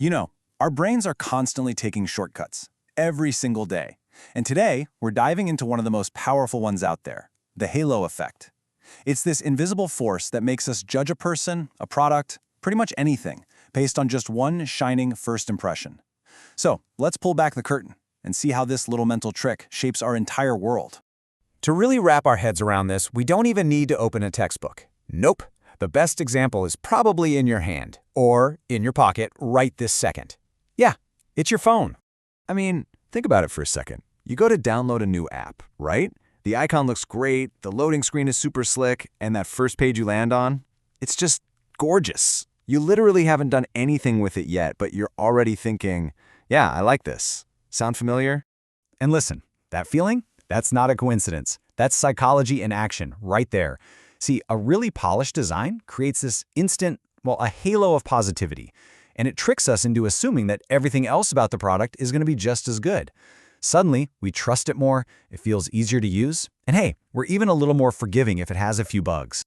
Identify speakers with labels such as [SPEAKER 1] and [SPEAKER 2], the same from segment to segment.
[SPEAKER 1] You know, our brains are constantly taking shortcuts, every single day. And today, we're diving into one of the most powerful ones out there, the halo effect. It's this invisible force that makes us judge a person, a product, pretty much anything, based on just one shining first impression. So, let's pull back the curtain and see how this little mental trick shapes our entire world.
[SPEAKER 2] To really wrap our heads around this, we don't even need to open a textbook. Nope. The best example is probably in your hand, or in your pocket right this second. Yeah, it's your phone.
[SPEAKER 3] I mean, think about it for a second. You go to download a new app, right? The icon looks great, the loading screen is super slick, and that first page you land on, it's just gorgeous. You literally haven't done anything with it yet, but you're already thinking, yeah, I like this. Sound familiar?
[SPEAKER 2] And listen, that feeling? That's not a coincidence. That's psychology in action right there. See, a really polished design creates this instant, a halo of positivity, and it tricks us into assuming that everything else about the product is going to be just as good. Suddenly, we trust it more, it feels easier to use, and hey, we're even a little more forgiving if it has a few bugs.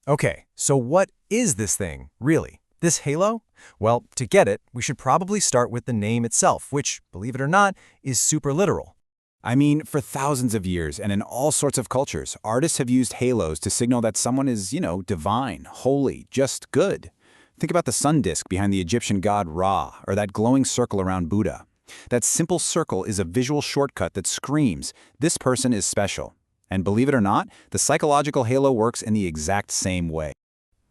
[SPEAKER 2] Okay, so what is this thing, really? This halo? Well, to get it, we should probably start with the name itself, which, believe it or not, is super literal.
[SPEAKER 4] I mean, for thousands of years and in all sorts of cultures, artists have used halos to signal that someone is, divine, holy, just good. Think about the sun disk behind the Egyptian god Ra, or that glowing circle around Buddha. That simple circle is a visual shortcut that screams, this person is special. And believe it or not, the psychological halo works in the exact same way.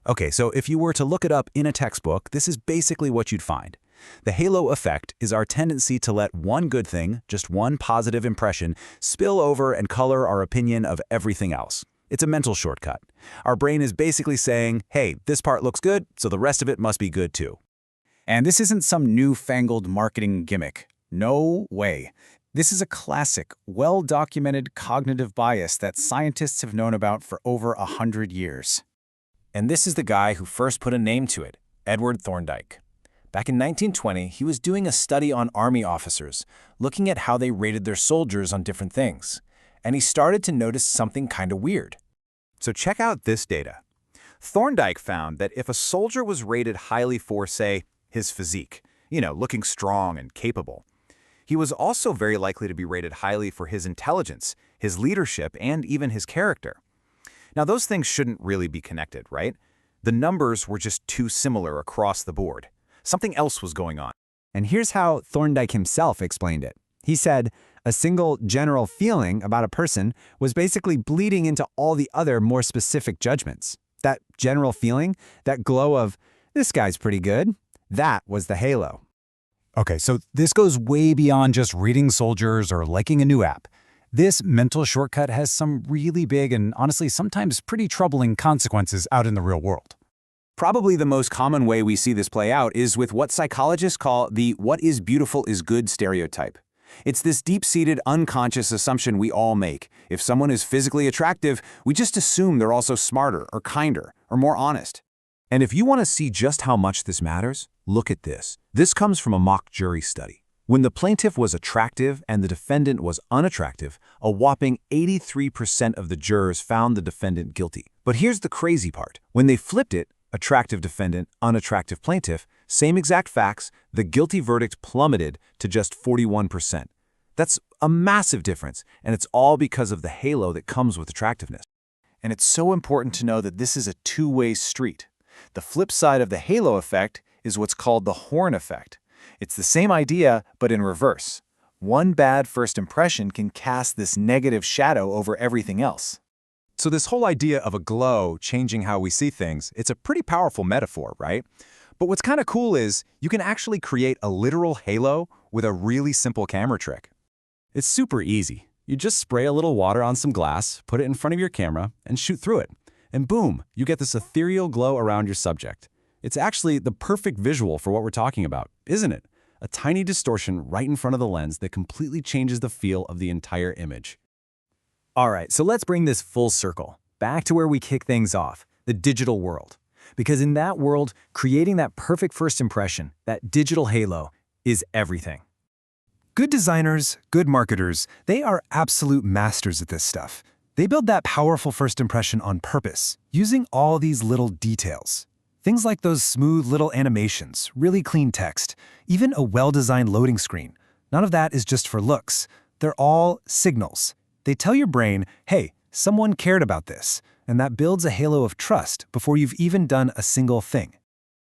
[SPEAKER 2] Okay, so if you were to look it up in a textbook, this is basically what you'd find. The halo effect is our tendency to let one good thing, just one positive impression, spill over and color our opinion of everything else. It's a mental shortcut. Our brain is basically saying, hey, this part looks good, so the rest of it must be good too.
[SPEAKER 1] And this isn't some newfangled marketing gimmick. No way. This is a classic, well-documented cognitive bias that scientists have known about for over 100 years.
[SPEAKER 5] And this is the guy who first put a name to it, Edward Thorndike. Back in 1920, he was doing a study on army officers, looking at how they rated their soldiers on different things. And he started to notice something kind of weird.
[SPEAKER 3] So check out this data. Thorndike found that if a soldier was rated highly for, say, his physique, looking strong and capable, he was also very likely to be rated highly for his intelligence, his leadership, and even his character. Now, those things shouldn't really be connected, right? The numbers were just too similar across the board. Something else was going on.
[SPEAKER 2] And here's how Thorndike himself explained it. He said, a single general feeling about a person was basically bleeding into all the other more specific judgments. That general feeling, that glow of, this guy's pretty good, that was the halo.
[SPEAKER 6] Okay, so this goes way beyond just reading soldiers or liking a new app. This mental shortcut has some really big and honestly sometimes pretty troubling consequences out in the real world.
[SPEAKER 4] Probably the most common way we see this play out is with what psychologists call the what is beautiful is good stereotype. It's this deep-seated, unconscious assumption we all make. If someone is physically attractive, we just assume they're also smarter or kinder or more honest. And if you want to see just how much this matters, look at this. This comes from a mock jury study. When the plaintiff was attractive and the defendant was unattractive, a whopping 83% of the jurors found the defendant guilty. But here's the crazy part. When they flipped it, attractive defendant, unattractive plaintiff, same exact facts, the guilty verdict plummeted to just 41%. That's a massive difference, and it's all because of the halo that comes with attractiveness. And it's so important to know that this is a two-way street. The flip side of the halo effect is what's called the horn effect. It's the same idea, but in reverse. One bad first impression can cast this negative shadow over everything else.
[SPEAKER 3] So this whole idea of a glow changing how we see things, it's a pretty powerful metaphor, right? But what's kind of cool is you can actually create a literal halo with a really simple camera trick.
[SPEAKER 2] It's super easy. You just spray a little water on some glass, put it in front of your camera, and shoot through it. And boom, you get this ethereal glow around your subject. It's actually the perfect visual for what we're talking about, isn't it? A tiny distortion right in front of the lens that completely changes the feel of the entire image. All right, so let's bring this full circle, back to where we kick things off, the digital world. Because in that world, creating that perfect first impression, that digital halo, is everything.
[SPEAKER 6] Good designers, good marketers, they are absolute masters at this stuff. They build that powerful first impression on purpose, using all these little details.
[SPEAKER 7] Things like those smooth little animations, really clean text, even a well-designed loading screen. None of that is just for looks. They're all signals. They tell your brain, hey, someone cared about this, and that builds a halo of trust before you've even done a single thing.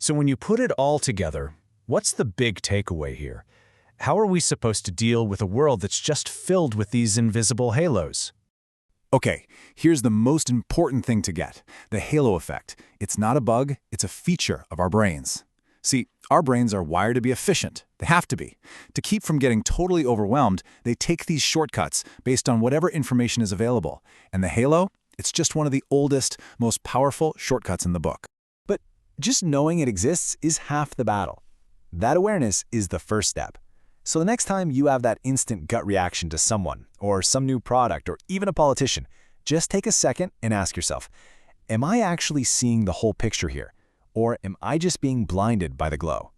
[SPEAKER 5] So when you put it all together, what's the big takeaway here? How are we supposed to deal with a world that's just filled with these invisible halos?
[SPEAKER 1] Okay, here's the most important thing to get, the halo effect. It's not a bug, it's a feature of our brains. See, our brains are wired to be efficient. They have to be. To keep from getting totally overwhelmed, they take these shortcuts based on whatever information is available. And the halo, it's just one of the oldest, most powerful shortcuts in the book.
[SPEAKER 2] But just knowing it exists is half the battle. That awareness is the first step. So the next time you have that instant gut reaction to someone, or some new product, or even a politician, just take a second and ask yourself, am I actually seeing the whole picture here? Or am I just being blinded by the glow?